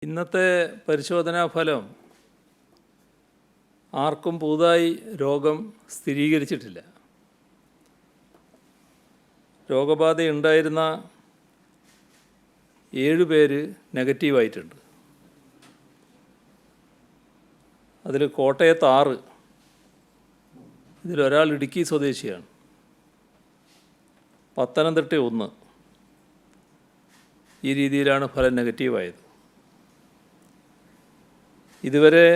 ഇന്നത്തെ പരിശോധനാ ഫലം ആർക്കും പുതുതായി രോഗം സ്ഥിരീകരിച്ചിട്ടില്ല. രോഗബാധയുണ്ടായിരുന്ന 7 പേര് നെഗറ്റീവായിട്ടുണ്ട്. അതിൽ കോട്ടയത്ത് 6, ഇതിലൊരാൾ ഇടുക്കി സ്വദേശിയാണ്. പത്തനംതിട്ട 1. ഈ രീതിയിലാണ് ഫലം നെഗറ്റീവായത്. ഇതുവരെ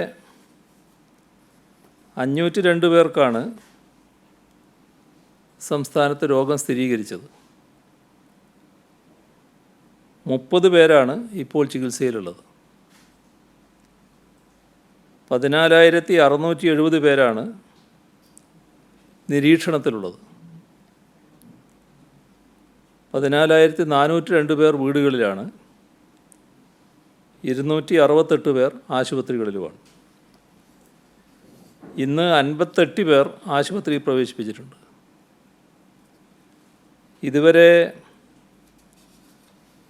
502 പേർക്കാണ് സംസ്ഥാനത്ത് രോഗം സ്ഥിരീകരിച്ചത്. 30 പേരാണ് ഇപ്പോൾ ചികിത്സയിലുള്ളത്. 14,670 പേരാണ് നിരീക്ഷണത്തിലുള്ളത്. 14,402 പേർ വീടുകളിലാണ്. 268 പേർ ആശുപത്രികളിലുമാണ്. ഇന്ന് 58 പേർ ആശുപത്രിയിൽ പ്രവേശിപ്പിച്ചിട്ടുണ്ട്. ഇതുവരെ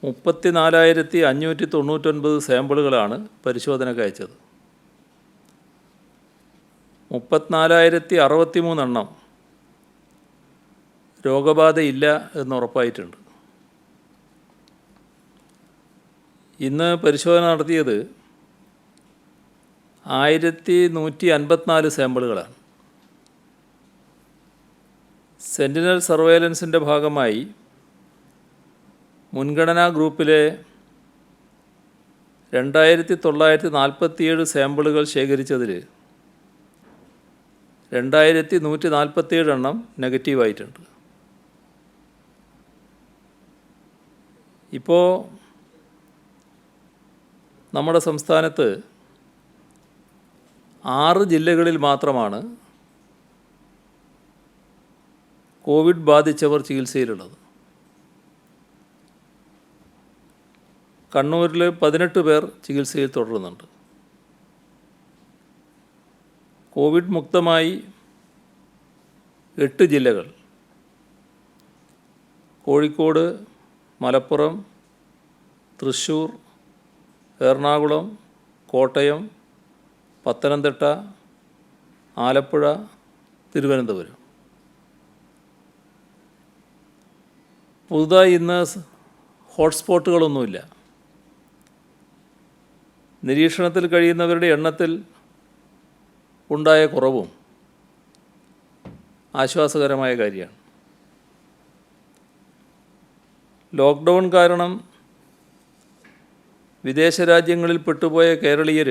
34,599 സാമ്പിളുകളാണ് പരിശോധനയ്ക്ക് അയച്ചത്. 34,063 എണ്ണം രോഗബാധയില്ല എന്നുറപ്പായിട്ടുണ്ട്. ഇന്ന് പരിശോധന നടത്തിയത് 1,154 സാമ്പിളുകളാണ്. സെൻറ്റിനൽ സർവൈലൻസിൻ്റെ ഭാഗമായി മുൻഗണനാ ഗ്രൂപ്പിലെ 2,947 സാമ്പിളുകൾ ശേഖരിച്ചതിൽ 2,147 എണ്ണം നെഗറ്റീവായിട്ടുണ്ട്. ഇപ്പോൾ നമ്മുടെ സംസ്ഥാനത്ത് 6 ജില്ലകളിൽ മാത്രമാണ് കോവിഡ് ബാധിച്ചവർ ചികിത്സയിലുള്ളത്. കണ്ണൂരിൽ 18 പേർ ചികിത്സയിൽ തുടരുന്നുണ്ട്. കോവിഡ് മുക്തമായി 8 ജില്ലകൾ: കോഴിക്കോട്, മലപ്പുറം, തൃശ്ശൂർ, എറണാകുളം, കോട്ടയം, പത്തനംതിട്ട, ആലപ്പുഴ, തിരുവനന്തപുരം. പുതുതായി ഇന്ന് ഹോട്ട്സ്പോട്ടുകളൊന്നുമില്ല. നിരീക്ഷണത്തിൽ കഴിയുന്നവരുടെ എണ്ണത്തിൽ ഉണ്ടായ കുറവും ആശ്വാസകരമായ കാര്യമാണ്. ലോക്ക്ഡൗൺ കാരണം വിദേശ രാജ്യങ്ങളിൽ പെട്ടുപോയ കേരളീയർ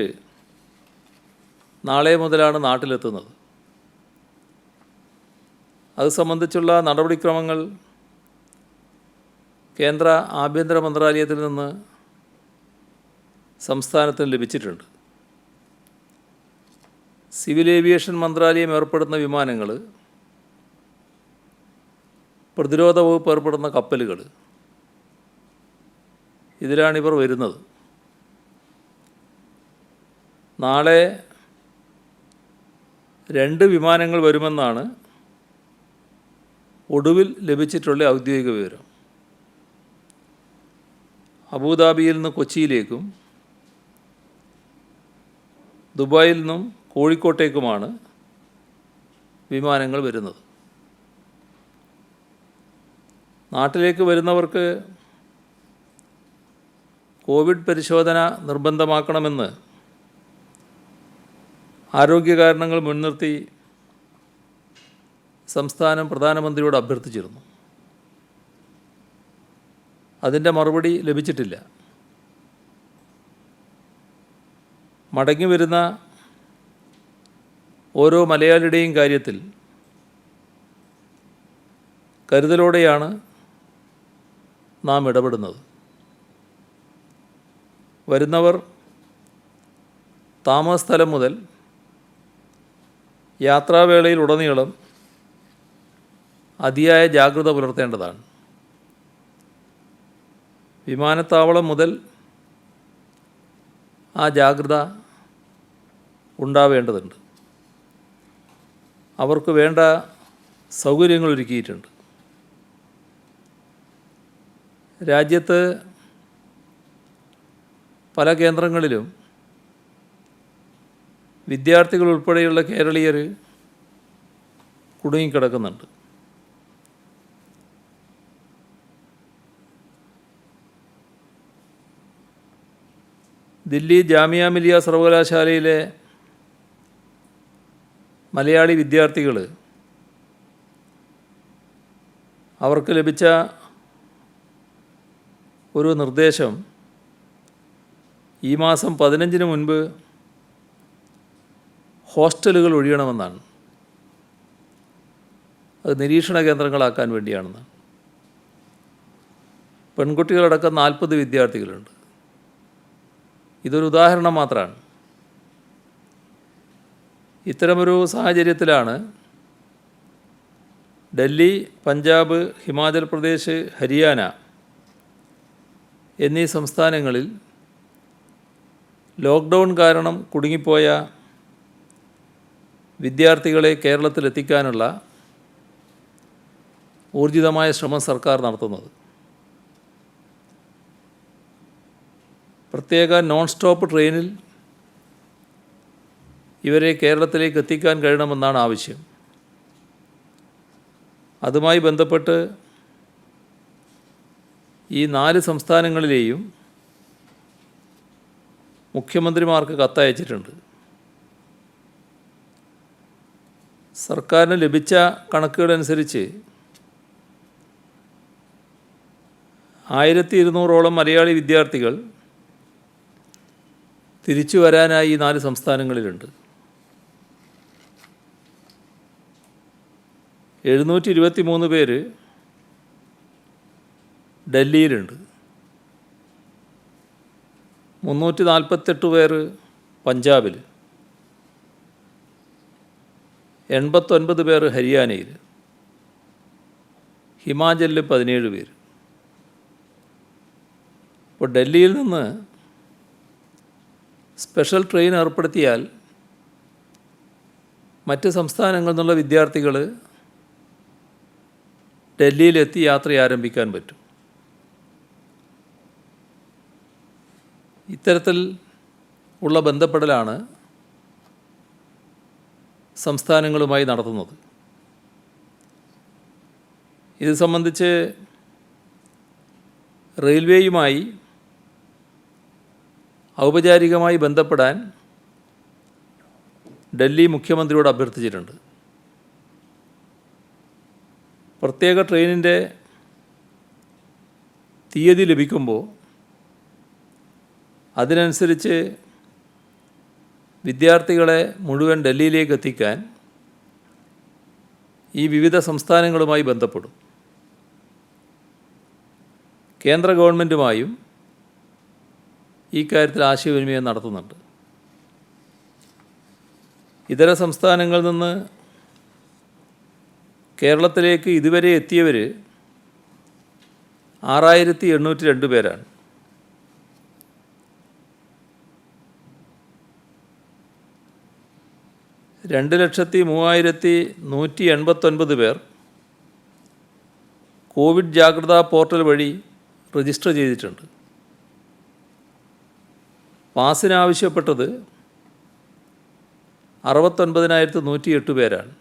നാളെ മുതലാണ് നാട്ടിലെത്തുന്നത്. അത് സംബന്ധിച്ചുള്ള നടപടിക്രമങ്ങൾ കേന്ദ്ര ആഭ്യന്തര മന്ത്രാലയത്തിൽ നിന്ന് സംസ്ഥാനത്തിന് ലഭിച്ചിട്ടുണ്ട്. സിവിൽ ഏവിയേഷൻ മന്ത്രാലയം ഏർപ്പെടുന്ന വിമാനങ്ങൾ, പ്രതിരോധ വകുപ്പ് ഏർപ്പെടുന്ന കപ്പലുകൾ, ഇതിലാണിവർ വരുന്നത്. നാളെ 2 വിമാനങ്ങൾ വരുമെന്നാണ് ഒടുവിൽ ലഭിച്ചിട്ടുള്ള ഔദ്യോഗിക വിവരം. അബുദാബിയിൽ നിന്ന് കൊച്ചിയിലേക്കും ദുബായിൽ നിന്നും കോഴിക്കോട്ടേക്കുമാണ് വിമാനങ്ങൾ വരുന്നത്. നാട്ടിലേക്ക് വരുന്നവർക്ക് കോവിഡ് പരിശോധന നിർബന്ധമാക്കണമെന്ന് ആരോഗ്യ കാരണങ്ങൾ മുൻനിർത്തി സംസ്ഥാനം പ്രധാനമന്ത്രിയോട് അഭ്യർത്ഥിച്ചിരുന്നു. അതിൻ്റെ മറുപടി ലഭിച്ചിട്ടില്ല. മടങ്ങി വരുന്ന ഓരോ മലയാളിയുടെയും കാര്യത്തിൽ കരുതലോടെയാണ് നാം ഇടപെടുന്നത്. വരുന്നവർ താമസസ്ഥലം മുതൽ യാത്രാവേളയിൽ ഉടനീളം അതിയായ ജാഗ്രത പുലർത്തേണ്ടതാണ്. വിമാനത്താവളം മുതൽ ആ ജാഗ്രത ഉണ്ടാവേണ്ടതുണ്ട്. അവർക്ക് വേണ്ട സൗകര്യങ്ങൾ ഒരുക്കിയിട്ടുണ്ട്. രാജ്യത്ത് പല കേന്ദ്രങ്ങളിലും വിദ്യാർത്ഥികൾ ഉൾപ്പെടെയുള്ള കേരളീയർ കുടുങ്ങിക്കിടക്കുന്നുണ്ട്. ദില്ലി ജാമിയ മിലിയ സർവകലാശാലയിലെ മലയാളി വിദ്യാർത്ഥികൾ അവർക്ക് ലഭിച്ച ഒരു നിർദ്ദേശം ഈ മാസം 15-ന് മുൻപ് ഹോസ്റ്റലുകൾ ഒഴിയണമെന്നാണ്. അത് നിരീക്ഷണ കേന്ദ്രങ്ങളാക്കാൻ വേണ്ടിയാണെന്നാണ്. പെൺകുട്ടികളടക്കം 40 വിദ്യാർത്ഥികളുണ്ട്. ഇതൊരു ഉദാഹരണം മാത്രമാണ്. ഇത്തരമൊരു സാഹചര്യത്തിലാണ് ഡൽഹി, പഞ്ചാബ്, ഹിമാചൽ പ്രദേശ്, ഹരിയാന എന്നീ സംസ്ഥാനങ്ങളിൽ ലോക്ക്ഡൗൺ കാരണം കുടുങ്ങിപ്പോയ വിദ്യാർത്ഥികളെ കേരളത്തിലെത്തിക്കാനുള്ള ഊർജിതമായ ശ്രമം സർക്കാർ നടത്തുന്നത്. പ്രത്യേക നോൺ സ്റ്റോപ്പ് ട്രെയിനിൽ ഇവരെ കേരളത്തിലേക്ക് എത്തിക്കാൻ കഴിയണമെന്നാണ് ആവശ്യം. അതുമായി ബന്ധപ്പെട്ട് ഈ 4 സംസ്ഥാനങ്ങളിലെയും മുഖ്യമന്ത്രിമാർക്ക് കത്തയച്ചിട്ടുണ്ട്. സർക്കാരിന് ലഭിച്ച കണക്കുകളനുസരിച്ച് 1200ഓളം മലയാളി വിദ്യാർത്ഥികൾ തിരിച്ചു വരാനായി ഈ 4 സംസ്ഥാനങ്ങളിലുണ്ട്. 723 പേര് ഡൽഹിയിലുണ്ട്. 348 പേര് പഞ്ചാബിൽ, 89 പേർ ഹരിയാനയിൽ, ഹിമാചലിൽ 17 പേര്. ഇപ്പോൾ ഡൽഹിയിൽ നിന്ന് സ്പെഷ്യൽ ട്രെയിൻ ഏർപ്പെടുത്തിയാൽ മറ്റ് സംസ്ഥാനങ്ങളിൽ നിന്നുള്ള വിദ്യാർത്ഥികൾ ഡൽഹിയിലെത്തി യാത്ര ആരംഭിക്കാൻ പറ്റും. ഇത്തരത്തിൽ ഉള്ള ബന്ധപ്പെടലാണ് സംസ്ഥാനങ്ങളുമായി നടത്തുന്നത്. ഇത് സംബന്ധിച്ച് റെയിൽവേയുമായി ഔപചാരികമായി ബന്ധപ്പെടാൻ ഡൽഹി മുഖ്യമന്ത്രിയോട് അഭ്യർത്ഥിച്ചിട്ടുണ്ട്. പ്രത്യേക ട്രെയിനിൻ്റെ തീയതി ലഭിക്കുമ്പോൾ അതിനനുസരിച്ച് വിദ്യാർത്ഥികളെ മുഴുവൻ ഡൽഹിയിലേക്ക് എത്തിക്കാൻ ഈ വിവിധ സംസ്ഥാനങ്ങളുമായി ബന്ധപ്പെടും. കേന്ദ്ര ഗവൺമെൻറ്റുമായും ഈ കാര്യത്തിൽ ആശയവിനിമയം നടത്തുന്നുണ്ട്. ഇതര സംസ്ഥാനങ്ങളിൽ നിന്ന് കേരളത്തിലേക്ക് ഇതുവരെ എത്തിയവർ 6802 പേരാണ്. രണ്ട് 2,03,189 പേർ കോവിഡ് ജാഗ്രതാ പോർട്ടൽ വഴി രജിസ്റ്റർ ചെയ്തിട്ടുണ്ട്. പാസിനാവശ്യപ്പെട്ടത് 69,108 പേരാണ്.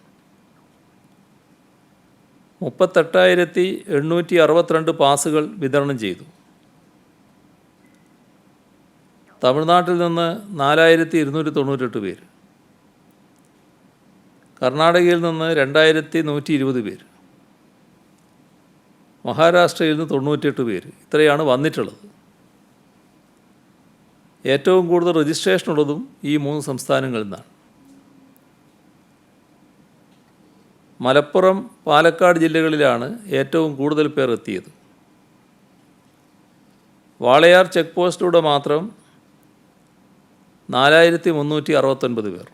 38,862 പാസുകൾ വിതരണം ചെയ്തു. തമിഴ്നാട്ടിൽ നിന്ന് 4,298 പേര്, കർണാടകയിൽ നിന്ന് 2,120 പേര്, മഹാരാഷ്ട്രയിൽ നിന്ന് 98 പേര്. ഇത്രയാണ് വന്നിട്ടുള്ളത്. ഏറ്റവും കൂടുതൽ രജിസ്ട്രേഷനുള്ളതും ഈ 3 സംസ്ഥാനങ്ങളിൽ നിന്നാണ്. മലപ്പുറം, പാലക്കാട് ജില്ലകളിലാണ് ഏറ്റവും കൂടുതൽ പേർ എത്തിയത്. വാളയാർ ചെക്ക് പോസ്റ്റിലൂടെ മാത്രം 4,369 പേർ,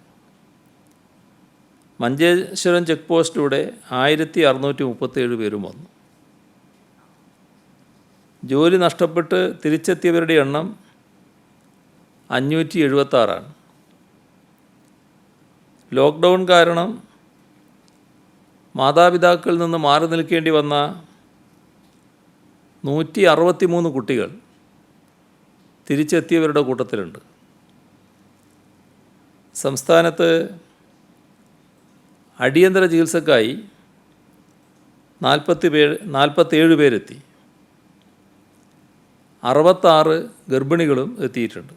മഞ്ചേശ്വരം ചെക്ക് പോസ്റ്റിലൂടെ 1,637 പേരും വന്നു. ജോലി നഷ്ടപ്പെട്ട് തിരിച്ചെത്തിയവരുടെ എണ്ണം 576. ലോക്ക്ഡൗൺ കാരണം മാതാപിതാക്കളിൽ നിന്ന് മാറി നിൽക്കേണ്ടി വന്ന 163 കുട്ടികൾ തിരിച്ചെത്തിയവരുടെ കൂട്ടത്തിലുണ്ട്. സംസ്ഥാനത്ത് അടിയന്തര ചികിത്സക്കായി 47 പേരെത്തി. 66 ഗർഭിണികളും എത്തിയിട്ടുണ്ട്.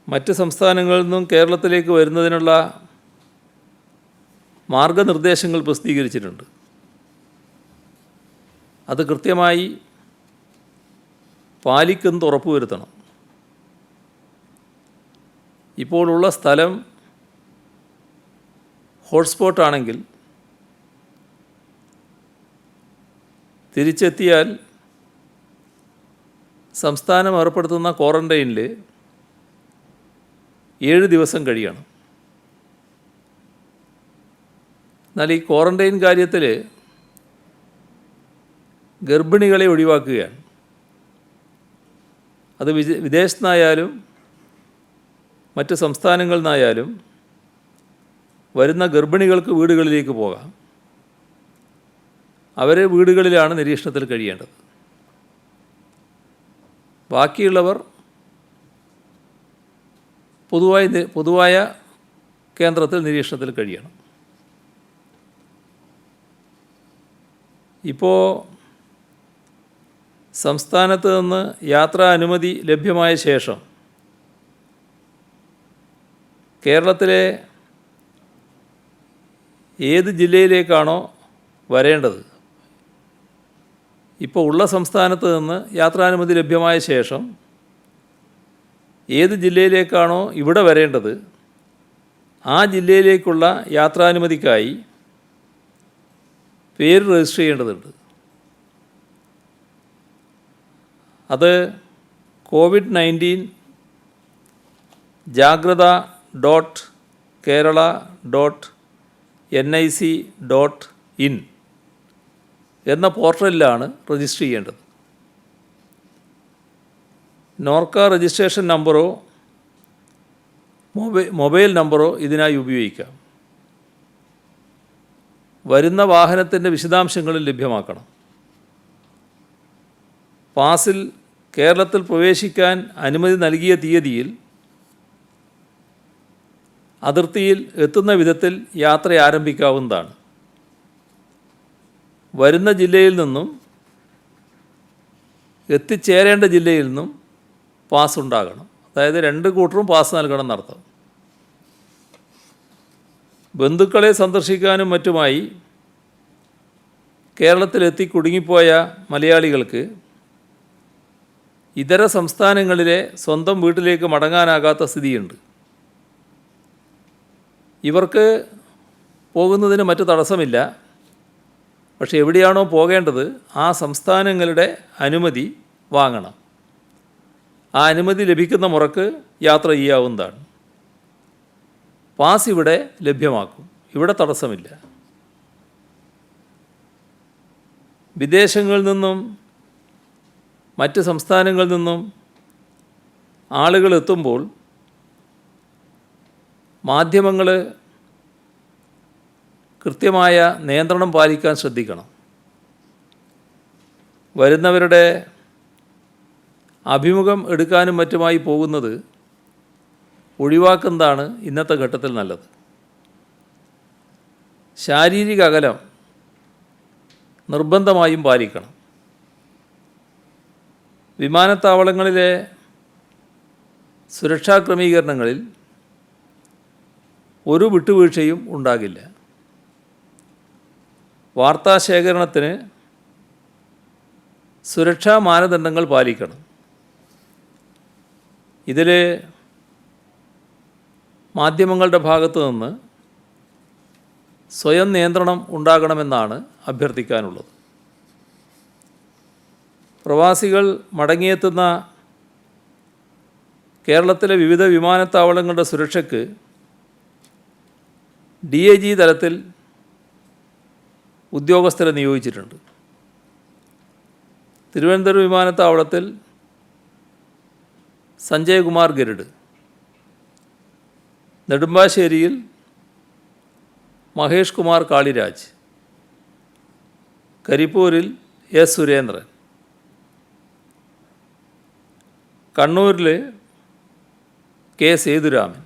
മറ്റ് സംസ്ഥാനങ്ങളിൽ നിന്നും കേരളത്തിലേക്ക് വരുന്നതിനുള്ള മാർഗനിർദ്ദേശങ്ങൾ പ്രസിദ്ധീകരിച്ചിട്ടുണ്ട്. അത് കൃത്യമായി പാലിക്കുന്നത് ഉറപ്പുവരുത്തണം. ഇപ്പോൾ ഉള്ള സ്ഥലം ഹോട്ട്സ്പോട്ടാണെങ്കിൽ തിരിച്ചെത്തിയാൽ സംസ്ഥാനം ഏർപ്പെടുത്തുന്ന ക്വാറൻ്റൈനിൽ 7 ദിവസം കഴിയണം. എന്നാൽ ഈ ക്വാറൻ്റൈൻ കാര്യത്തിൽ ഗർഭിണികളെ ഒഴിവാക്കുകയാണ്. അത് വിദേശത്തു നിന്നായാലും മറ്റ് സംസ്ഥാനങ്ങളിൽ നിന്നായാലും വരുന്ന ഗർഭിണികൾക്ക് വീടുകളിലേക്ക് പോകാം. അവർ വീടുകളിലാണ് നിരീക്ഷണത്തിൽ കഴിയേണ്ടത്. ബാക്കിയുള്ളവർ പൊതുവായ കേന്ദ്രത്തിൽ നിരീക്ഷണത്തിൽ കഴിയണം. ഇപ്പോൾ സംസ്ഥാനത്ത് നിന്ന് യാത്രാ അനുമതി ലഭ്യമായ ശേഷം കേരളത്തിലെ ഏത് ജില്ലയിലേക്കാണോ വരേണ്ടത്, ഇപ്പോൾ ഉള്ള സംസ്ഥാനത്ത് നിന്ന് യാത്രാനുമതി ലഭ്യമായ ശേഷം ഏത് ജില്ലയിലേക്കാണോ ഇവിടെ വരേണ്ടത്, ആ ജില്ലയിലേക്കുള്ള യാത്രാനുമതിക്കായി പേര് രജിസ്റ്റർ ചെയ്യേണ്ടതുണ്ട്. അത് COVID-19 jagrada.kerala.nic.in എന്ന പോർട്ടലിലാണ് രജിസ്റ്റർ ചെയ്യേണ്ടത്. നോർക്ക രജിസ്ട്രേഷൻ നമ്പറോ മൊബൈൽ നമ്പറോ ഇതിനായി ഉപയോഗിക്കാം. വരുന്ന വാഹനത്തിൻ്റെ വിശദാംശങ്ങളും ലഭ്യമാക്കണം. പാസിൽ കേരളത്തിൽ പ്രവേശിക്കാൻ അനുമതി നൽകിയ തീയതിയിൽ അതിർത്തിയിൽ എത്തുന്ന വിധത്തിൽ യാത്ര ആരംഭിക്കാവുന്നതാണ്. വരുന്ന ജില്ലയിൽ നിന്നും എത്തിച്ചേരേണ്ട ജില്ലയിൽ നിന്നും പാസ് ഉണ്ടാകണം. അതായത് 2 കൂട്ടരും പാസ് നൽകണം എന്നർത്ഥം. ബന്ധുക്കളെ സന്ദർശിക്കാനും മറ്റുമായി കേരളത്തിലെത്തി കുടുങ്ങിപ്പോയ മലയാളികൾക്ക് ഇതര സംസ്ഥാനങ്ങളിലെ സ്വന്തം വീട്ടിലേക്ക് മടങ്ങാനാകാത്ത സ്ഥിതിയുണ്ട്. ഇവർക്ക് പോകുന്നതിന് മറ്റു തടസ്സമില്ല. പക്ഷേ എവിടെയാണോ പോകേണ്ടത് ആ സംസ്ഥാനങ്ങളുടെ അനുമതി വാങ്ങണം. ആ അനുമതി ലഭിക്കുന്ന മുറക്ക് യാത്ര ചെയ്യാവുന്നതാണ്. പാസ് ഇവിടെ ലഭ്യമാക്കും. ഇവിടെ തടസ്സമില്ല. വിദേശങ്ങളിൽ നിന്നും മറ്റ് സംസ്ഥാനങ്ങളിൽ നിന്നും ആളുകൾ എത്തുമ്പോൾ മാധ്യമങ്ങൾ കൃത്യമായ നിയന്ത്രണം പാലിക്കാൻ ശ്രദ്ധിക്കണം. വരുന്നവരുടെ അഭിമുഖം എടുക്കാനും മറ്റുമായി പോകുന്നത് ഒഴിവാക്കുന്നതാണ് ഇന്നത്തെ ഘട്ടത്തിൽ നല്ലത്. ശാരീരിക അകലം നിർബന്ധമായും പാലിക്കണം. വിമാനത്താവളങ്ങളിലെ സുരക്ഷാ ക്രമീകരണങ്ങളിൽ ഒരു വിട്ടുവീഴ്ചയും ഉണ്ടാകില്ല. വാർത്താശേഖരണത്തിന് സുരക്ഷാ മാനദണ്ഡങ്ങൾ പാലിക്കണം. ഇതിൽ മാധ്യമങ്ങളുടെ ഭാഗത്തു നിന്ന് സ്വയം നിയന്ത്രണം ഉണ്ടാകണമെന്നാണ് അഭ്യർത്ഥിക്കാനുള്ളത്. പ്രവാസികൾ മടങ്ങിയെത്തുന്ന കേരളത്തിലെ വിവിധ വിമാനത്താവളങ്ങളുടെ സുരക്ഷയ്ക്ക് DIG തലത്തിൽ ഉദ്യോഗസ്ഥരെ നിയോഗിച്ചിട്ടുണ്ട്. തിരുവനന്തപുരം വിമാനത്താവളത്തിൽ സഞ്ജയ് കുമാർ ഗരുഡ്, നെടുമ്പാശ്ശേരിയിൽ മഹേഷ് കുമാർ കാളിരാജ്, കരിപ്പൂരിൽ S. സുരേന്ദ്രൻ, കണ്ണൂരിൽ കെ സേതുരാമൻ.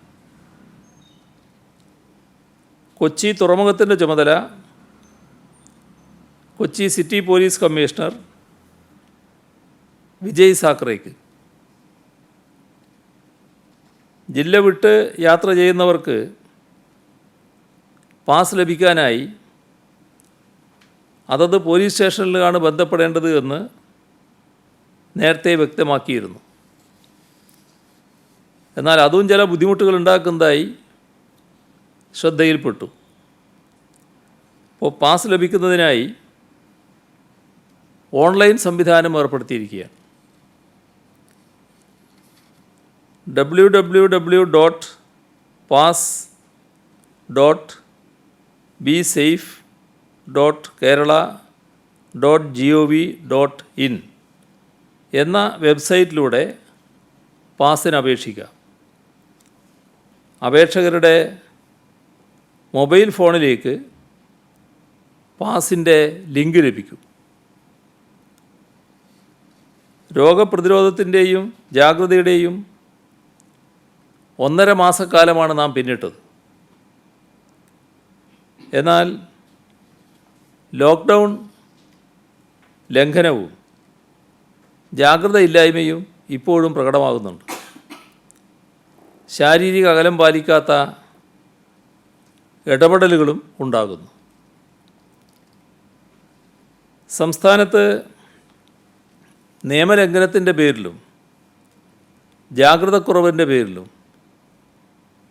കൊച്ചി തുറമുഖത്തിൻ്റെ ചുമതല Kochi city police commissioner Vijay സാക്കറേക്ക്. ജില്ല വിട്ട് യാത്ര ചെയ്യുന്നവർക്ക് പാസ് ലഭിക്കാനായി അതത് പോലീസ് സ്റ്റേഷനിലാണ് ബന്ധപ്പെടേണ്ടത് എന്ന് നേരത്തെ വ്യക്തമാക്കിയിരുന്നു. എന്നാൽ അതും ചില ബുദ്ധിമുട്ടുകൾ ഉണ്ടാക്കുന്നതായി ശ്രദ്ധയിൽപ്പെട്ടു. അപ്പോൾ പാസ് ലഭിക്കുന്നതിനായി ഓൺലൈൻ സംവിധാനം ഏർപ്പെടുത്തിയിരിക്കുകയാണ്. www.pass.besafe.kerala.gov.in എന്ന വെബ്സൈറ്റിലൂടെ പാസിന് അപേക്ഷിക്കാം. അപേക്ഷകരുടെ മൊബൈൽ ഫോണിലേക്ക് പാസിൻ്റെ ലിങ്ക് ലഭിക്കും. രോഗപ്രതിരോധത്തിൻ്റെയും ജാഗ്രതയുടെയും 1.5 മാസക്കാലമാണ് നാം പിന്നിട്ടത്. എന്നാൽ ലോക്ക്ഡൗൺ ലംഘനവും ജാഗ്രതയില്ലായ്മയും ഇപ്പോഴും പ്രകടമാകുന്നുണ്ട്. ശാരീരിക അകലം പാലിക്കാത്ത ഇടപെടലുകളും ഉണ്ടാകുന്നു. സംസ്ഥാനത്ത് നിയമലംഘനത്തിൻ്റെ പേരിലും ജാഗ്രതക്കുറവിൻ്റെ പേരിലും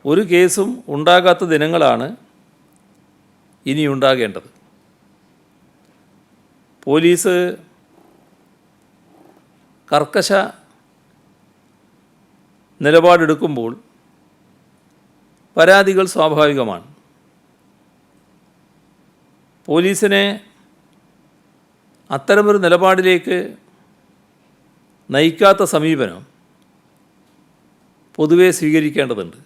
ഒരു കേസും ഉണ്ടാകാത്ത ദിനങ്ങളാണ് ഇനിയുണ്ടാകേണ്ടത്. പോലീസ് കർക്കശ നിലപാടെടുക്കുമ്പോൾ പരാതികൾ സ്വാഭാവികമാണ്. പോലീസിനെ അത്തരമൊരു നിലപാടിലേക്ക് നയിക്കാത്ത സമീപനം പൊതുവെ സ്വീകരിക്കേണ്ടതുണ്ട്.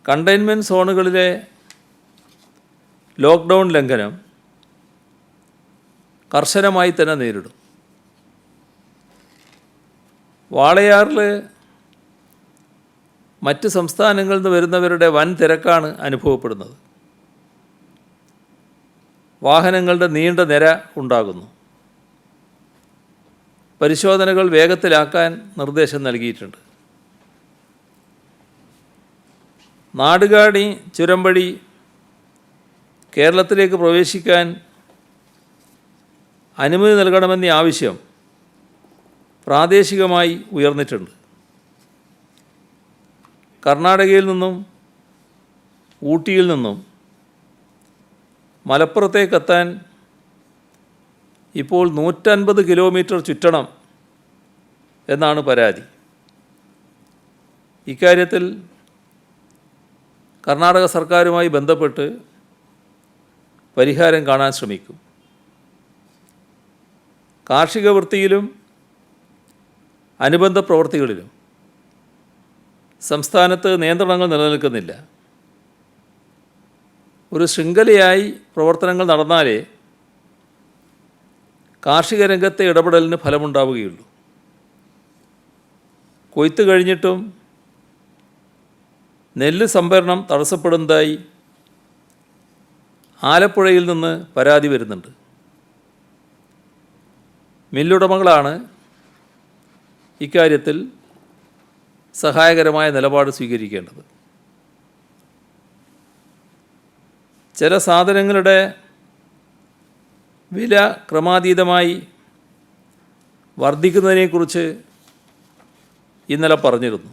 കണ്ടെയ്ൻമെൻറ്റ് സോണുകളിലെ ലോക്ക്ഡൗൺ ലംഘനം കർശനമായി തന്നെ നേരിടും. വാളയാറിൽ മറ്റ് സംസ്ഥാനങ്ങളിൽ നിന്ന് വരുന്നവരുടെ വൻ തിരക്കാണ് അനുഭവപ്പെടുന്നത്. വാഹനങ്ങളുടെ നീണ്ട നിര ഉണ്ടാകുന്നു. പരിശോധനകൾ വേഗത്തിലാക്കാൻ നിർദ്ദേശം നൽകിയിട്ടുണ്ട്. നാടുകാണി ചുരം വഴി കേരളത്തിലേക്ക് പ്രവേശിക്കാൻ അനുമതി നൽകണമെന്ന ആവശ്യം പ്രാദേശികമായി ഉയർന്നിട്ടുണ്ട്. കർണാടകയിൽ നിന്നും ഊട്ടിയിൽ നിന്നും മലപ്പുറത്തേക്കെത്താൻ ഇപ്പോൾ 150 കിലോമീറ്റർ ചുറ്റണം എന്നാണ് പരാതി. ഇക്കാര്യത്തിൽ കർണാടക സർക്കാരുമായി ബന്ധപ്പെട്ട് പരിഹാരം കാണാൻ ശ്രമിക്കും. കാർഷിക വൃത്തിയിലും അനുബന്ധ പ്രവൃത്തികളിലും സംസ്ഥാനത്ത് നിയന്ത്രണങ്ങൾ നിലനിൽക്കുന്നില്ല. ഒരു ശൃംഖലയായി പ്രവർത്തനങ്ങൾ നടന്നാലേ കാർഷിക രംഗത്തെ ഇടപെടലിന് ഫലമുണ്ടാവുകയുള്ളൂ. കൊയ്ത്ത് കഴിഞ്ഞിട്ടും നെല്ല് സംഭരണം തടസ്സപ്പെടുന്നതായി ആലപ്പുഴയിൽ നിന്ന് പരാതി വരുന്നുണ്ട്. മില്ലുടമകളാണ് ഇക്കാര്യത്തിൽ സഹായകരമായ നിലപാട് സ്വീകരിക്കേണ്ടത്. ചില സാധനങ്ങളുടെ വില ക്രമാതീതമായി വർദ്ധിക്കുന്നതിനെക്കുറിച്ച് ഇന്നലെ പറഞ്ഞിരുന്നു.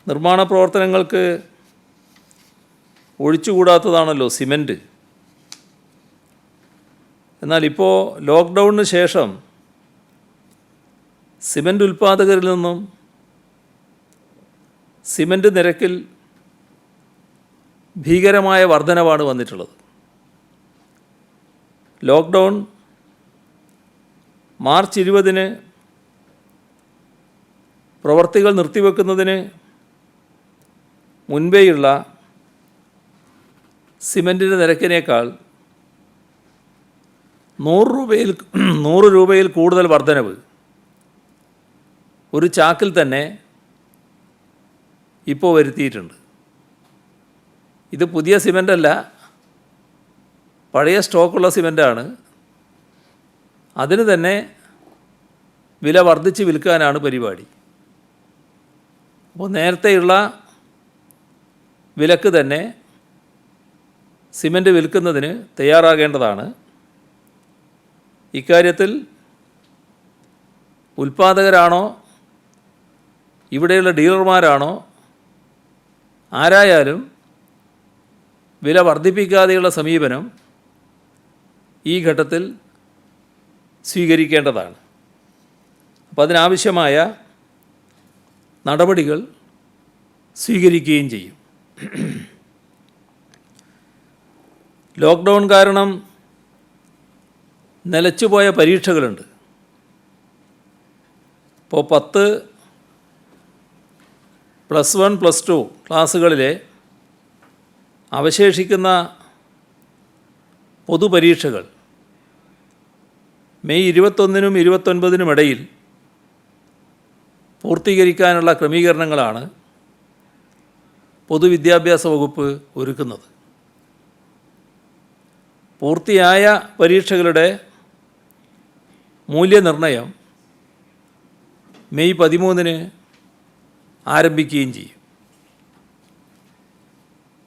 നിർമ്മാണ പ്രവർത്തനങ്ങൾക്ക് ഒഴിച്ചുകൂടാത്തതാണല്ലോ സിമൻറ്റ്. എന്നാൽ ഇപ്പോൾ ലോക്ക്ഡൗണിന് ശേഷം സിമൻറ്റ് ഉൽപ്പാദകരിൽ നിന്നും സിമൻറ്റ് നിരക്കിൽ ഭീകരമായ വർധനവാണ് വന്നിട്ടുള്ളത്. ലോക്ക്ഡൗൺ മാർച്ച് 20 പ്രവർത്തികൾ നിർത്തിവെക്കുന്നതിന് മുൻപേയുള്ള സിമൻറ്റിൻ്റെ നിരക്കിനേക്കാൾ 100 രൂപയിൽ കൂടുതൽ വർധനവ് ഒരു ചാക്കിൽ തന്നെ ഇപ്പോൾ വരുത്തിയിട്ടുണ്ട്. ഇത് പുതിയ സിമൻ്റല്ല, പഴയ സ്റ്റോക്കുള്ള സിമൻ്റാണ്. അതിന് തന്നെ വില വർദ്ധിച്ച് വിൽക്കാനാണ് പരിപാടി. അപ്പോൾ നേരത്തെയുള്ള വിലക്ക് തന്നെ സിമൻ്റ് വിൽക്കുന്നതിന് തയ്യാറാകേണ്ടതാണ്. ഇക്കാര്യത്തിൽ ഉൽപ്പാദകരാണോ ഇവിടെയുള്ള ഡീലർമാരാണോ ആരായാലും വില വർദ്ധിപ്പിക്കാതെയുള്ള സമീപനം ഈ ഘട്ടത്തിൽ സ്വീകരിക്കേണ്ടതാണ്. അപ്പോൾ അതിനാവശ്യമായ നടപടികൾ സ്വീകരിക്കുകയും ചെയ്യും. ലോക്ക്ഡൗൺ കാരണം നിലച്ചുപോയ പരീക്ഷകളുണ്ട്. ഇപ്പോൾ 10, +1, +2 ക്ലാസ്സുകളിലെ അവശേഷിക്കുന്ന പൊതുപരീക്ഷകൾ മെയ് 21-നും 29-നും ഇടയിൽ പൂർത്തീകരിക്കാനുള്ള ക്രമീകരണങ്ങളാണ് പൊതുവിദ്യാഭ്യാസ വകുപ്പ് ഒരുക്കുന്നത്. പൂർത്തിയായ പരീക്ഷകളുടെ മൂല്യനിർണ്ണയം മെയ് 13-ന് ആരംഭിക്കുകയും ചെയ്യും.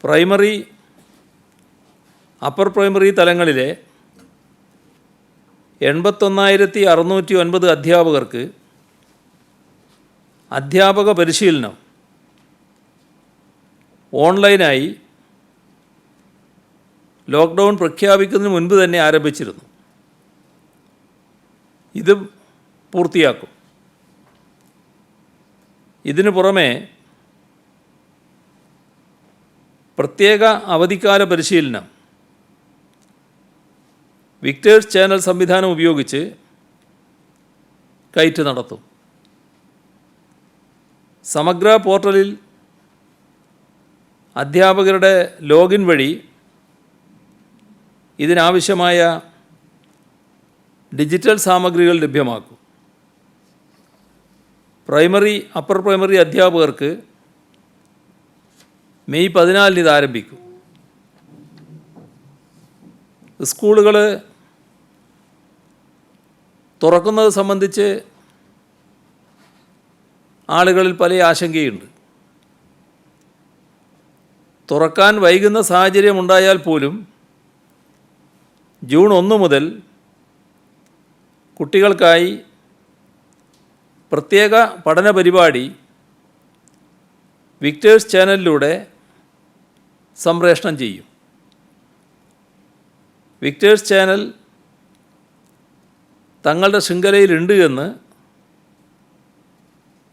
പ്രൈമറി, അപ്പർ പ്രൈമറി തലങ്ങളിലെ 81,609 അധ്യാപകർക്ക് അധ്യാപക പരിശീലനം ഓൺലൈനായി ലോക്ക്ഡൗൺ പ്രഖ്യാപിക്കുന്നതിന് മുൻപ് തന്നെ ആരംഭിച്ചിരുന്നു. ഇത് പൂർത്തിയാക്കും. ഇതിനു പുറമെ പ്രത്യേക അവധിക്കാല പരിശീലനം വിക്ടേഴ്സ് ചാനൽ സംവിധാനം ഉപയോഗിച്ച് കയറ്റ് നടത്തും. സമഗ്ര പോർട്ടലിൽ അധ്യാപകരുടെ ലോഗിൻ വഴി ഇതിനാവശ്യമായ ഡിജിറ്റൽ സാമഗ്രികൾ ലഭ്യമാക്കും. പ്രൈമറി, അപ്പർ പ്രൈമറി അധ്യാപകർക്ക് മെയ് 14-ന് ഇത് ആരംഭിക്കും. സ്കൂളുകൾ തുറക്കുന്നത് സംബന്ധിച്ച് ആളുകളിൽ പല ആശങ്കയുണ്ട്. തുറക്കാൻ വൈകുന്ന സാഹചര്യം ഉണ്ടായാൽ പോലും ജൂൺ 1 മുതൽ കുട്ടികൾക്കായി പ്രത്യേക പഠന പരിപാടി വിക്ടേഴ്സ് ചാനലിലൂടെ സംപ്രേഷണം ചെയ്യും. വിക്ടേഴ്സ് ചാനൽ തങ്ങളുടെ ശൃംഖലയിലുണ്ട് എന്ന്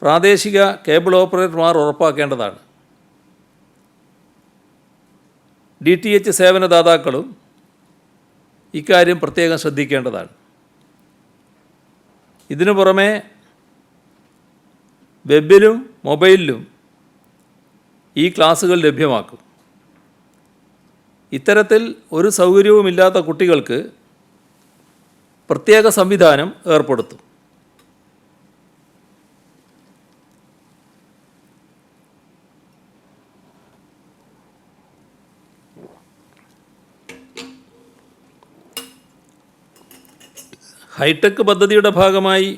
പ്രാദേശിക കേബിൾ ഓപ്പറേറ്റർമാർ ഉറപ്പാക്കേണ്ടതാണ്. DTH സേവനദാതാക്കളും ഇക്കാര്യം പ്രത്യേകം ശ്രദ്ധിക്കേണ്ടതാണ്. ഇതിനു പുറമെ വെബിലും മൊബൈലിലും ഈ ക്ലാസ്സുകൾ ലഭ്യമാക്കും. ഇത്തരത്തിൽ ഒരു സൗകര്യവുമില്ലാത്ത കുട്ടികൾക്ക് പ്രത്യേക സംവിധാനം ഏർപ്പെടുത്തും. ഹൈടെക് പദ്ധതിയുടെ ഭാഗമായി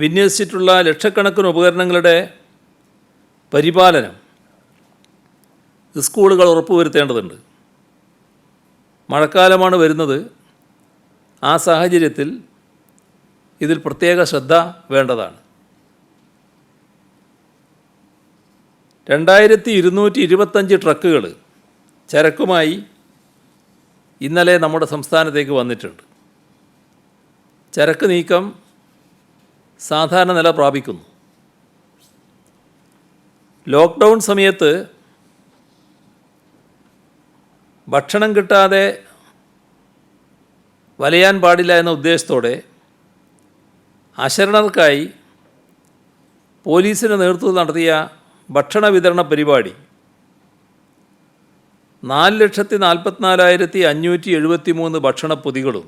വിന്യസിച്ചിട്ടുള്ള ലക്ഷക്കണക്കിന് ഉപകരണങ്ങളുടെ പരിപാലനം സ്കൂളുകൾ ഉറപ്പുവരുത്തേണ്ടതുണ്ട്. മഴക്കാലമാണ് വരുന്നത്. ആ സാഹചര്യത്തിൽ ഇതിൽ പ്രത്യേക ശ്രദ്ധ വേണ്ടതാണ്. 2225 ട്രക്കുകൾ ചരക്കുമായി ഇന്നലെ നമ്മുടെ സംസ്ഥാനത്തേക്ക് വന്നിട്ടുണ്ട്. ചരക്ക് നീക്കം സാധാരണ നില പ്രാപിക്കുന്നു. ലോക്ക്ഡൗൺ സമയത്ത് ഭക്ഷണം കിട്ടാതെ വലയാൻ പാടില്ല എന്ന ഉദ്ദേശത്തോടെ അശരണർക്കായി പോലീസിൻ്റെ നേതൃത്വത്തിൽ നടത്തിയ ഭക്ഷണ വിതരണ പരിപാടി 4,44,573 ഭക്ഷണപ്പൊതികളും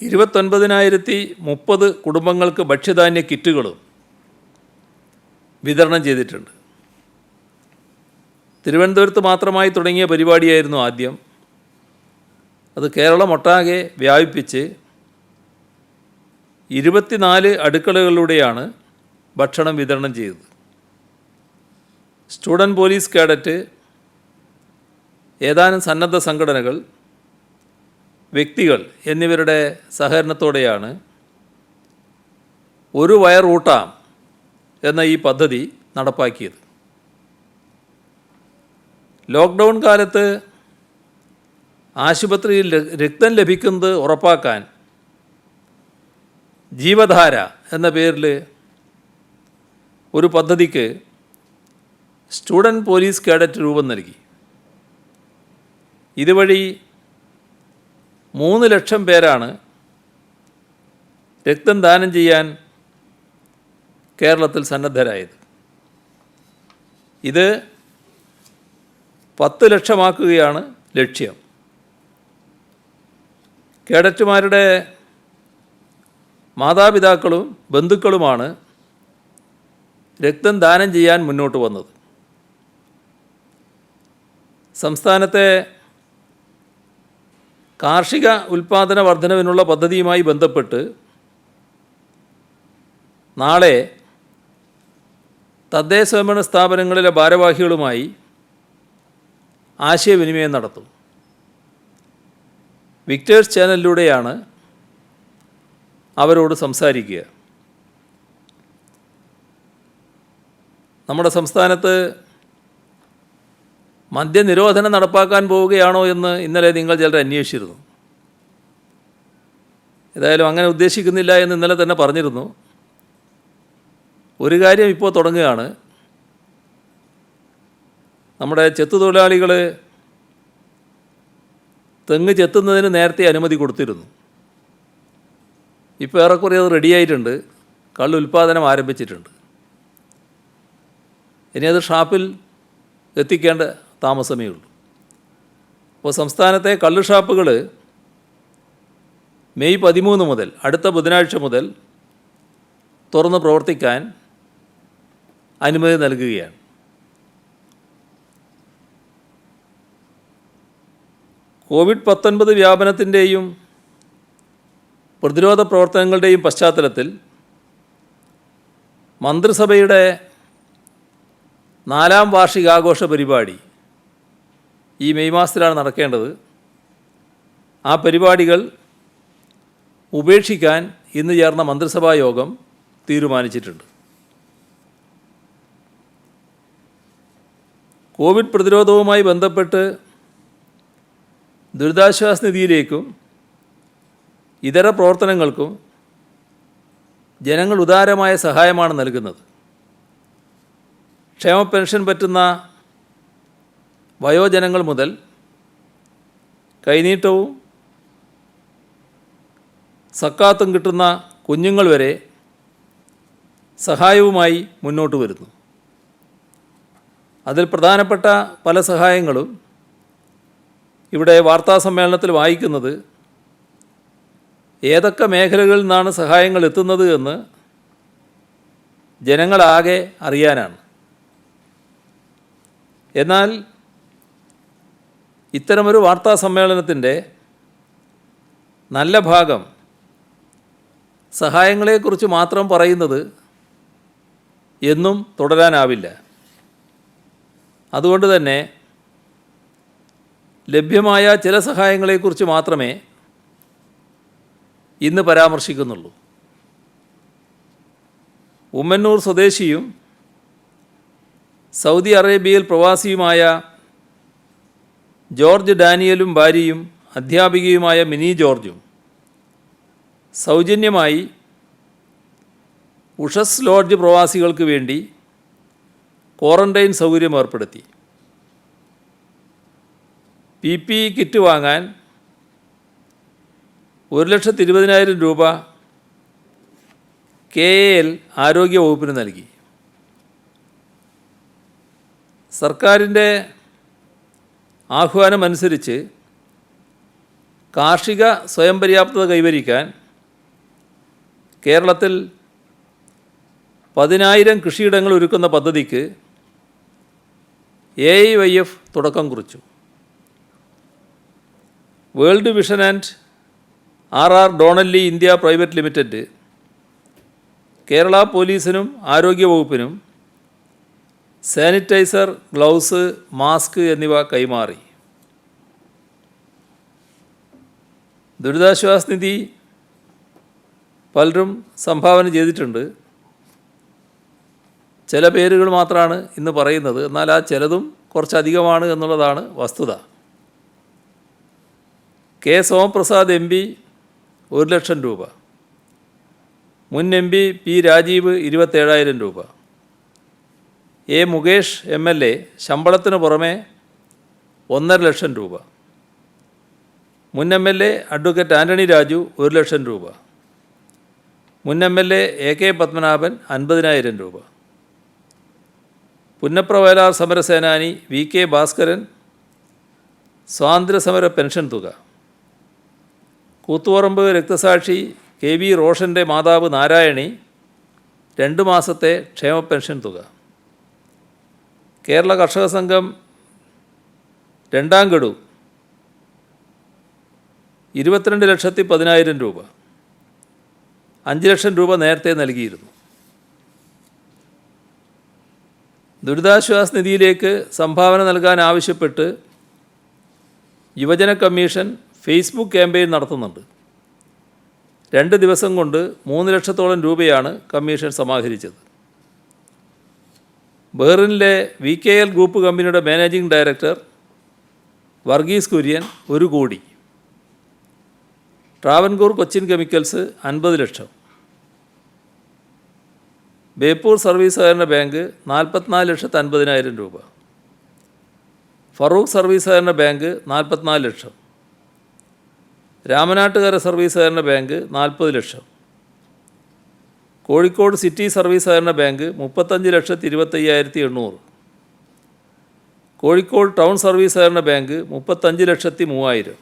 29,030 കുടുംബങ്ങൾക്ക് ഭക്ഷ്യധാന്യ കിറ്റുകളും വിതരണം ചെയ്തിട്ടുണ്ട്. തിരുവനന്തപുരത്ത് മാത്രമായി തുടങ്ങിയ പരിപാടിയായിരുന്നു ആദ്യം. അത് കേരളമൊട്ടാകെ വ്യാപിപ്പിച്ച് 24 അടുക്കളകളിലൂടെയാണ് ഭക്ഷണം വിതരണം ചെയ്തത്. സ്റ്റുഡൻറ് പോലീസ് കേഡറ്റ്, ഏതാനും സന്നദ്ധ സംഘടനകൾ, വ്യക്തികൾ എന്നിവരുടെ സഹകരണത്തോടെയാണ് ഒരു വയറൂട്ടാം എന്ന ഈ പദ്ധതി നടപ്പാക്കിയത്. ലോക്ക്ഡൗൺ കാലത്ത് ആശുപത്രിയിൽ രക്തം ലഭിക്കുന്നത് ഉറപ്പാക്കാൻ ജീവധാര എന്ന പേരിൽ ഒരു പദ്ധതിക്ക് സ്റ്റുഡൻറ് പോലീസ് കേഡറ്റ് രൂപം നൽകി. ഇതുവഴി 3 ലക്ഷം പേരാണ് രക്തം ദാനം ചെയ്യാൻ കേരളത്തിൽ സന്നദ്ധരായത്. ഇത് 10 ലക്ഷമാക്കുകയാണ് ലക്ഷ്യം. കേഡറ്റുമാരുടെ മാതാപിതാക്കളും ബന്ധുക്കളുമാണ് രക്തം ദാനം ചെയ്യാൻ മുന്നോട്ട് വന്നത്. സംസ്ഥാനത്തെ കാർഷിക ഉൽപ്പാദന വർധനവിനുള്ള പദ്ധതിയുമായി ബന്ധപ്പെട്ട് നാളെ തദ്ദേശ സ്വയംഭരണ സ്ഥാപനങ്ങളിലെ ഭാരവാഹികളുമായി ആശയവിനിമയം നടത്തും. വിക്ടേഴ്സ് ചാനലിലൂടെയാണ് അവരോട് സംസാരിക്കുക. നമ്മുടെ സംസ്ഥാനത്ത് മദ്യനിരോധനം നടപ്പാക്കാൻ പോവുകയാണോ എന്ന് ഇന്നലെ നിങ്ങൾ ചിലർ അന്വേഷിച്ചിരുന്നു. ഏതായാലും അങ്ങനെ ഉദ്ദേശിക്കുന്നില്ല എന്ന് ഇന്നലെ തന്നെ പറഞ്ഞിരുന്നു. ഒരു കാര്യം ഇപ്പോൾ തുടങ്ങുകയാണ്. നമ്മുടെ ചെത്തുതൊഴിലാളികൾ തെങ്ങ് ചെത്തുന്നതിന് നേരത്തെ അനുമതി കൊടുത്തിരുന്നു. ഇപ്പോൾ ഏറെക്കുറെ അത് റെഡിയായിട്ടുണ്ട്. കള്ള് ഉൽപ്പാദനം ആരംഭിച്ചിട്ടുണ്ട്. ഇനി അത് ഷാപ്പിൽ എത്തിക്കേണ്ട താമസമേ ഉള്ളൂ. അപ്പോൾ സംസ്ഥാനത്തെ കള്ള് ഷാപ്പുകൾ മെയ് 13 മുതൽ, അടുത്ത ബുധനാഴ്ച മുതൽ തുറന്ന് പ്രവർത്തിക്കാൻ അനുമതി നൽകുകയാണ്. കോവിഡ്-19 വ്യാപനത്തിൻ്റെയും പ്രതിരോധ പ്രവർത്തനങ്ങളുടെയും പശ്ചാത്തലത്തിൽ മന്ത്രിസഭയുടെ 4ാം വാർഷികാഘോഷ പരിപാടി ഈ മെയ് മാസത്തിലാണ് നടക്കേണ്ടത്. ആ പരിപാടികൾ ഉപേക്ഷിക്കാൻ ഇന്ന് ചേർന്ന മന്ത്രിസഭാ യോഗം തീരുമാനിച്ചിട്ടുണ്ട്. കോവിഡ് പ്രതിരോധവുമായി ബന്ധപ്പെട്ട് ദുരിതാശ്വാസ നിധിയിലേക്കും ഇതര പ്രവർത്തനങ്ങൾക്കും ജനങ്ങൾ ഉദാരമായ സഹായമാണ് നൽകുന്നത്. ക്ഷേമ പെൻഷൻ പറ്റുന്ന വയോജനങ്ങൾ മുതൽ കൈനീട്ടവും സക്കാത്തും കിട്ടുന്ന കുഞ്ഞുങ്ങൾ വരെ സഹായവുമായി മുന്നോട്ട് വരുന്നു. അതിൽ പ്രധാനപ്പെട്ട പല സഹായങ്ങളും ഇവിടെ വാർത്താസമ്മേളനത്തിൽ വായിക്കുന്നത് ഏതൊക്കെ മേഖലകളിൽ നിന്നാണ് സഹായങ്ങൾ എത്തുന്നത് എന്ന് ജനങ്ങളാകെ അറിയാനാണ്. എന്നാൽ ഇത്തരമൊരു വാർത്താസമ്മേളനത്തിൻ്റെ നല്ല ഭാഗം സഹായങ്ങളെക്കുറിച്ച് മാത്രം പറയുന്നത് എന്നും തുടരാനാവില്ല. അതുകൊണ്ട് തന്നെ ലഭ്യമായ ചില സഹായങ്ങളെക്കുറിച്ച് മാത്രമേ ഇന്ന് പരാമർശിക്കുന്നുള്ളൂ. ഉമ്മന്നൂർ സ്വദേശിയും സൗദി അറേബ്യയിൽ പ്രവാസിയുമായ ജോർജ് ഡാനിയലും ഭാര്യയും അധ്യാപികയുമായ മിനി ജോർജും സൗജന്യമായി ഉഷസ് ലോഡ്ജ് പ്രവാസികൾക്ക് വേണ്ടി ക്വാറൻ്റൈൻ സൗകര്യം ഏർപ്പെടുത്തി. PPE കിറ്റ് വാങ്ങാൻ 1,20,000 രൂപ KAL ആരോഗ്യ വകുപ്പിന് നൽകി. സർക്കാരിൻ്റെ ആഹ്വാനമനുസരിച്ച് കാർഷിക സ്വയം പര്യാപ്തത കൈവരിക്കാൻ കേരളത്തിൽ 10,000 കൃഷിയിടങ്ങൾ ഒരുക്കുന്ന പദ്ധതിക്ക് AIYF തുടക്കം കുറിച്ചു. World vision and RR Donnelly India private limited Kerala പോലീസിനും ആരോഗ്യവകുപ്പിനും സാനിറ്റൈസർ, ഗ്ലൗസ്, മാസ്ക് എന്നിവ കൈമാറി. ദുരിതാശ്വാസ നിധി പലരും സംഭാവന ചെയ്തിട്ടുണ്ട്. ചില പേരുകൾ മാത്രമാണ് ഇന്ന് പറയുന്നത്. എന്നാൽ ആ ചിലതും കുറച്ചധികമാണ് എന്നുള്ളതാണ് വസ്തുത. കെ സോമപ്രസാദ് MP 1,00,000 രൂപ, മുൻ MP P രാജീവ് 27,000 രൂപ, A മുകേഷ് MLA ശമ്പളത്തിന് പുറമെ 1.5 ലക്ഷം രൂപ, മുൻ MLA അഡ്വക്കേറ്റ് ആൻ്റണി രാജു 1,00,000 രൂപ, മുൻ MLA AK പത്മനാഭൻ 50,000 രൂപ, പുന്നപ്ര വയലാർ സമരസേനാനി VK ഭാസ്കരൻ സ്വാതന്ത്ര്യസമര പെൻഷൻ തുക, കൂത്തുപറമ്പ് രക്തസാക്ഷി KV റോഷൻ്റെ മാതാവ് നാരായണി 2 മാസത്തെ ക്ഷേമ പെൻഷൻ തുക, കേരള കർഷക സംഘം 2ാം ഗഡു 22,10,000 രൂപ, 5 ലക്ഷം രൂപ നേരത്തെ നൽകിയിരുന്നു. ദുരിതാശ്വാസ നിധിയിലേക്ക് സംഭാവന നൽകാൻ ആവശ്യപ്പെട്ട് യുവജന കമ്മീഷൻ ഫേസ്ബുക്ക് ക്യാമ്പയിൻ നടത്തുന്നുണ്ട്. 2 ദിവസം കൊണ്ട് 3 ലക്ഷത്തോളം രൂപയാണ് കമ്മീഷൻ സമാഹരിച്ചത്. ബഹ്റിനിലെ VKL ഗ്രൂപ്പ് കമ്പനിയുടെ മാനേജിംഗ് ഡയറക്ടർ വർഗീസ് കുര്യൻ 1 കോടി, ട്രാവൻകൂർ കൊച്ചിൻ കെമിക്കൽസ് 50 ലക്ഷം, ബേപ്പൂർ സർവീസ് സഹകരണ ബാങ്ക് 44,50,000 രൂപ, ഫറൂഖ് സർവീസ് സഹകരണ ബാങ്ക് 44 ലക്ഷം, രാമനാട്ടുകര സർവീസ് സഹകരണ ബാങ്ക് 40 ലക്ഷം, കോഴിക്കോട് സിറ്റി സർവീസ് സഹകരണ ബാങ്ക് 35,25,800, കോഴിക്കോട് ടൗൺ സർവീസ് സഹകരണ ബാങ്ക് 35,03,000,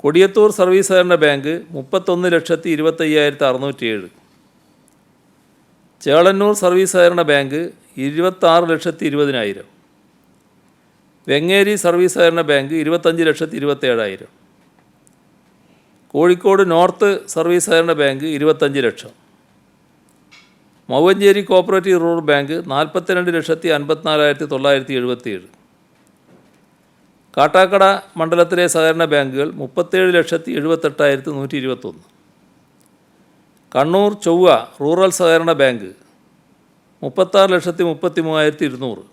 കൊടിയത്തൂർ സർവീസ് സഹകരണ ബാങ്ക് 31,25,607, ചേളന്നൂർ സർവീസ് സഹകരണ ബാങ്ക് 26,20,000, വെങ്ങേരി സർവീസ് സഹകരണ ബാങ്ക് 25,27,000, കോഴിക്കോട് നോർത്ത് സർവീസ് സഹകരണ ബാങ്ക് 25 ലക്ഷം, Mowancheri cooperative rural bank 42,54,977, Kattakada മണ്ഡലത്തിലെ സഹകരണ ബാങ്കുകൾ 37,78,121, കണ്ണൂർ ചൊവ്വ റൂറൽ സഹകരണ ബാങ്ക് 36,33,200,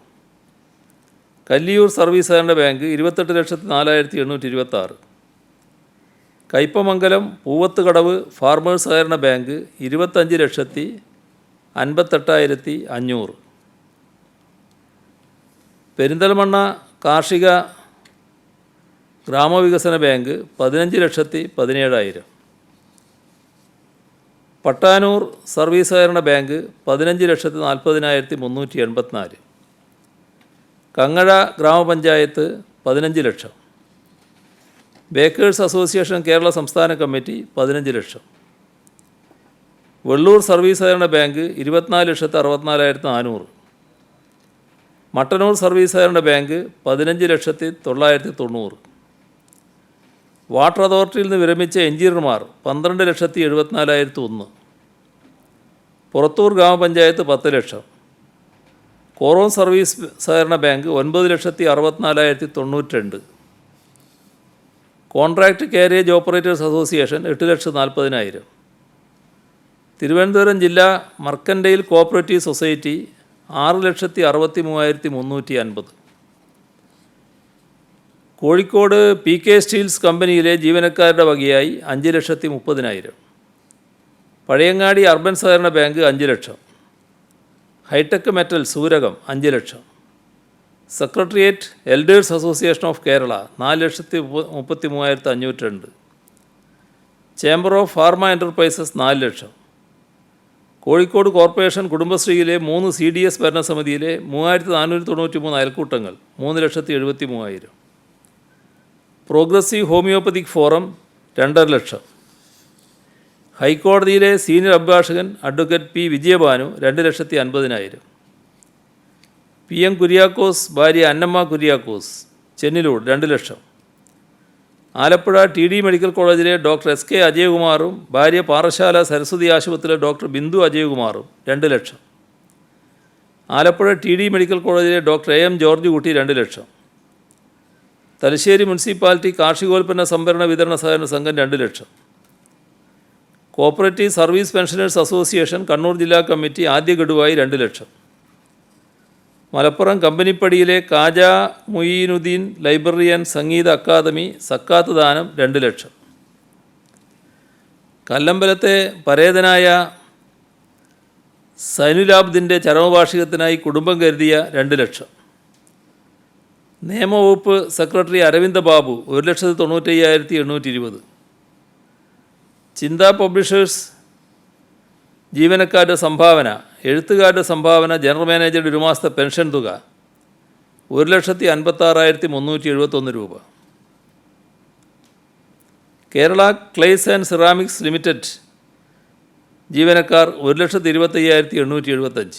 കല്ലിയൂർ സർവീസ് സഹകരണ ബാങ്ക് 28,04,826, കയ്പമംഗലം പൂവത്തുകടവ് ഫാർമേഴ്സ് സഹകരണ ബാങ്ക് 25,58,500, പെരിന്തൽമണ്ണ കാർഷിക ഗ്രാമവികസന ബാങ്ക് 15,17,000, പട്ടാനൂർ സർവീസ് സഹകരണ ബാങ്ക് 15,40,384, കങ്ങഴ ഗ്രാമപഞ്ചായത്ത് 15 ലക്ഷം, ബേക്കേഴ്സ് അസോസിയേഷൻ കേരള സംസ്ഥാന കമ്മിറ്റി 15 ലക്ഷം, വെള്ളൂർ സർവീസ് സഹകരണ ബാങ്ക് 24,64,400, മട്ടന്നൂർ സർവീസ് സഹകരണ ബാങ്ക് 15,990,000, വാട്ടർ അതോറിറ്റിയിൽ നിന്ന് വിരമിച്ച എഞ്ചിനീയർമാർ 12,74,001, പുറത്തൂർ ഗ്രാമപഞ്ചായത്ത് 10 ലക്ഷം, കോറോം സർവീസ് സഹകരണ bank 9,64,092, contract carriage operators association 8,40,000, Thiruvananthapuram ജില്ലാ mercantile cooperative society 6,63,350, Kozhikode PK steels കമ്പനിയിലെ ജീവനക്കാരുടെ വകയായി 5,30,000, പഴയങ്ങാടി അർബൻ സഹകരണ ബാങ്ക് 5 ലക്ഷം, ഹൈടെക് മെറ്റൽ സൂരകം 5 lakh, secretariat elders association of Kerala 4,33,502, chamber of pharma enterprises 4 lakh, Kozhikode corporation കുടുംബശ്രീയിലെ 3 CDS ഭരണസമിതിയിലെ 3,493 അയൽക്കൂട്ടങ്ങൾ 3,73,000, പ്രോഗ്രസീവ് ഹോമിയോപ്പതിക് ഫോറം 2.5 ലക്ഷം. ഹൈക്കോടതിയിലെ സീനിയർ അഭിഭാഷകൻ advocate P Vijayabhanu 2,50,000. P M Kuriakose ഭാര്യ അന്നമ്മ കുര്യാക്കോസ് ചെന്നിലൂർ 2 ലക്ഷം. ആലപ്പുഴ ടി ഡി മെഡിക്കൽ കോളേജിലെ ഡോക്ടർ എസ് കെ അജയകുമാറും ഭാര്യ പാറശാല സരസ്വതി ആശുപത്രിയിലെ ഡോക്ടർ ബിന്ദു അജയകുമാറും 2 ലക്ഷം. ആലപ്പുഴ ടി ഡി മെഡിക്കൽ കോളേജിലെ ഡോക്ടർ എ എം ജോർജ് കുട്ടി 2 ലക്ഷം. തലശ്ശേരി മുനിസിപ്പാലിറ്റി കാർഷികോൽപ്പന്ന സംഭരണ വിതരണ സഹകരണ സംഘം 2 lakh. Cooperative service pensioners association Kannur ജില്ലാ കമ്മിറ്റി ആദ്യ ഗഡുവായി 2 ലക്ഷം. മലപ്പുറം കമ്പനിപ്പടിയിലെ കാജ മുയീനുദ്ദീൻ ലൈബ്രറി ആൻഡ് സംഗീത അക്കാദമി സക്കാത്ത് ദാനം 2 ലക്ഷം. കല്ലമ്പലത്തെ പരേതനായ സൈനുലാബ്ദിൻ്റെ ചരമവാർഷികത്തിനായി കുടുംബം കരുതിയ 2 ലക്ഷം. നിയമവകുപ്പ് സെക്രട്ടറി അരവിന്ദ ബാബു 1,95,820. ചിന്ത പബ്ലിഷേഴ്സ് ജീവനക്കാരുടെ സംഭാവന, എഴുത്തുകാരുടെ സംഭാവന, ജനറൽ മാനേജറുടെ 1 മാസത്തെ പെൻഷൻ തുക 1,56,371 രൂപ. Kerala clays and ceramics limited ജീവനക്കാർ 1,25,875.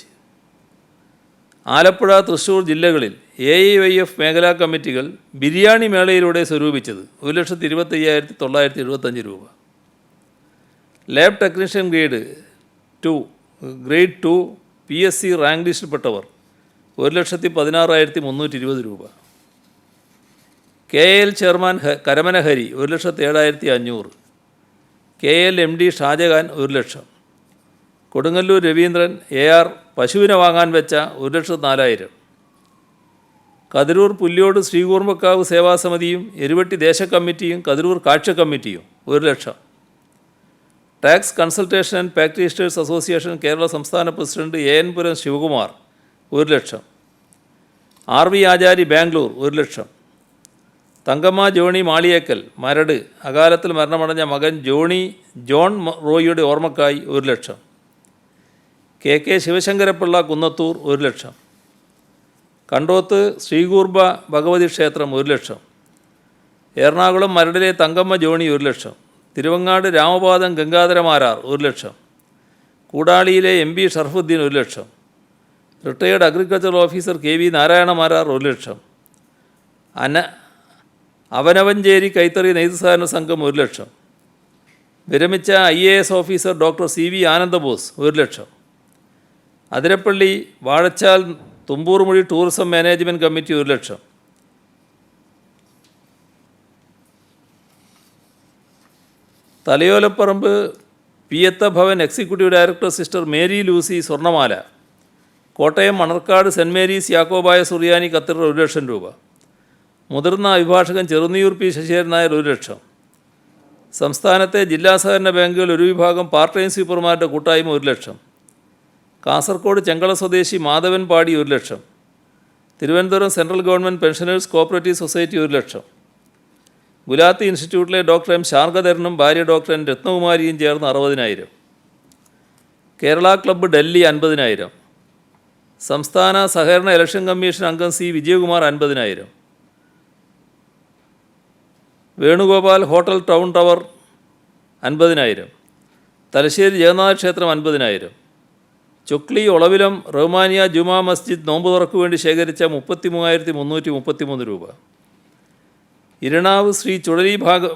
ആലപ്പുഴ, തൃശ്ശൂർ ജില്ലകളിൽ AIYF മേഖലാ കമ്മിറ്റികൾ ബിരിയാണി മേളയിലൂടെ സ്വരൂപിച്ചത് 1,25,975 രൂപ. Lab technician grade 2 PSC rank ലിസ്റ്റിൽപ്പെട്ടവർ 1,16,320 രൂപ. KL chairman Karamana Hari 1,07,500. KL MD Shajahan 1 lakh. Kodungallur Raveendran AR പശുവിനെ വാങ്ങാൻ വെച്ച 1,04,000. കതിരൂർ പുല്യോട് ശ്രീകൂർമ്മക്കാവ് സേവാസമിതിയും എരുവട്ടി ദേശക്കമ്മിറ്റിയും കതിരൂർ കാഴ്ച കമ്മിറ്റിയും 1 lakh. Tax consultation and practitioners association Kerala സംസ്ഥാന president AN Puram Sivakumar 1 lakh. RV Achari Bangalore 1 lakh. Thankamma Johnny Maliyekkal Maradu അകാലത്തിൽ മരണമടഞ്ഞ മകൻ ജോൺ റോയിയുടെ ഓർമ്മക്കായി 1 ലക്ഷം. KK ശിവശങ്കരപ്പിള്ള കുന്നത്തൂർ 1 ലക്ഷം. കണ്ടോത്ത് ശ്രീകൂർബ ഭഗവതി ക്ഷേത്രം 1 ലക്ഷം. എറണാകുളം മരടിലെ തങ്കമ്മ ജോണി 1 ലക്ഷം. തിരുവങ്ങാട് രാമപാദം ഗംഗാധരമാരാർ 1 ലക്ഷം. കൂടാളിയിലെ MB Sharafuddin 1 lakh. Retired agriculture officer KV Narayanamarar 1 lakh. Avanavanchery കൈത്തറി നെയ്ത്ത് സഹകരണ സംഘം 1 ലക്ഷം. വിരമിച്ച IAS officer doctor CV Anandabose 1 lakh. Athirappilly Vazhachal Thumboormuzhi tourism management committee 1 lakh. Thalayolaparambu Pieta Bhavan executive director sister Mary Lucy സ്വർണ്ണമാല. കോട്ടയം മണർക്കാട് സെൻറ്റ് മേരീസ് യാക്കോബായ സുറിയാനി ഖത്തറിൽ 1 ലക്ഷം രൂപ. മുതിർന്ന അഭിഭാഷകൻ ചെറുന്നിയൂർ P ശശിധരൻ നായർ 1 ലക്ഷം. സംസ്ഥാനത്തെ ജില്ലാ സഹകരണ ബാങ്കുകൾ ഒരു വിഭാഗം പാർട്ട് ടൈം സ്വീപ്പർമാരുടെ കൂട്ടായ്മ 1 ലക്ഷം. കാസർഗോഡ് ചെങ്കള സ്വദേശി Madhavan Padi 1 lakh. Thiruvananthapuram central government pensioners cooperative society 1 lakh. Gulati ഇൻസ്റ്റിറ്റ്യൂട്ടിലെ ഡോക്ടർ M ശാർഗധരനും ഭാര്യ ഡോക്ടർ N രത്നകുമാരിയും ചേർന്ന് 60,000. കേരള ക്ലബ്ബ് ഡൽഹി 50,000. സംസ്ഥാന സഹകരണ ഇലക്ഷൻ കമ്മീഷൻ അംഗം C Vijayakumar 50,000. Venugopal hotel town tower 50,000. Thalassery Jagannatha ക്ഷേത്രം 50,000. ചൊക്ലി ഒളവിലം റഹ്മാനിയ ജുമാ മസ്ജിദ് നോമ്പ് തുറക്കു വേണ്ടി ശേഖരിച്ച 33,333 രൂപ. ഇരണാവ് ശ്രീ ചുഴലി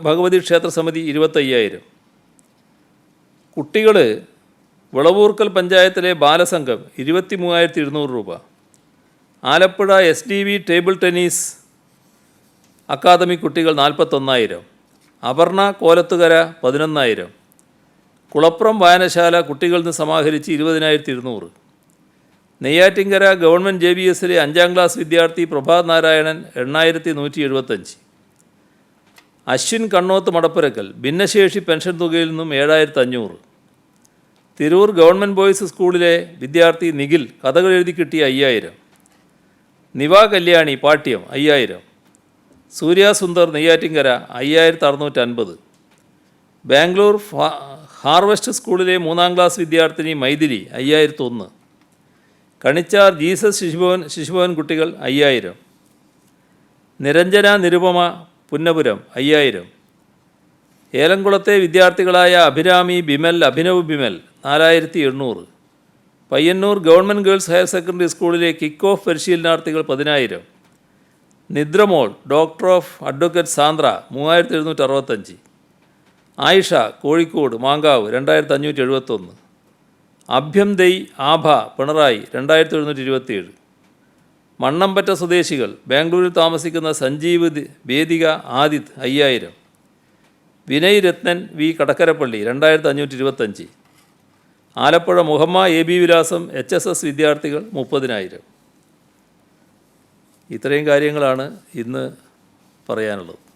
ഭഗവതി ക്ഷേത്ര സമിതി 25,000. കുട്ടികൾ വിളവൂർക്കൽ പഞ്ചായത്തിലെ ബാലസംഘം 23,200 രൂപ. Alappuzha SDV table tennis academy കുട്ടികൾ 41,000. അപർണ കോലത്തുകര 11,000. കുളപ്പുറം വായനശാല കുട്ടികളിൽ നിന്ന് സമാഹരിച്ച് 20,200. നെയ്യാറ്റിങ്കര ഗവൺമെൻറ് JBSലെ 5ാം ക്ലാസ് വിദ്യാർത്ഥി പ്രഭാത് നാരായണൻ 8,175. അശ്വിൻ കണ്ണോത്ത് മടപ്പുരക്കൽ ഭിന്നശേഷി പെൻഷൻ തുകയിൽ നിന്നും 7,500. തിരൂർ ഗവൺമെൻറ് ബോയ്സ് സ്കൂളിലെ വിദ്യാർത്ഥി നിഖിൽ കഥകൾ എഴുതി കിട്ടിയ 5,000. നിവ കല്യാണി പാട്യം 5,000. സൂര്യ സുന്ദർ നെയ്യാറ്റിങ്കര 5,650. ബാംഗ്ലൂർ ഹാർവസ്റ്റ് സ്കൂളിലെ 3ാം ക്ലാസ് വിദ്യാർത്ഥിനി മൈഥിലി 5,001. കണിച്ചാർ ജീസസ് ശിശുഭവൻ കുട്ടികൾ 5,000. നിരഞ്ജന നിരുപമ പുന്നപുരം 5000. ഏലംകുളത്തെ വിദ്യാർത്ഥികളായ Abhirami Bimal, Abhinav Bimal 4800. Payyanur government girls higher secondary സ്കൂളിലെ കിക്ക് ഓഫ് പരിശീലനാർത്ഥികൾ 10000. Nidramol doctor of advocate Sandra 3765. Ayisha Kozhikode Mankavu 2571. അഭ്യംദൈ ആഭ പിണറായി 2727. മണ്ണമ്പറ്റ സ്വദേശികൾ ബാംഗ്ലൂരിൽ താമസിക്കുന്ന Sanjeev Vedika Adith 5000. Vinay Rathnan V Kadakkarappally 2525. Alappuzha Muhamma A B Vilasam HSS വിദ്യാർത്ഥികൾ 30,000. ഇത്രയും കാര്യങ്ങളാണ് ഇന്ന് പറയാനുള്ളത്.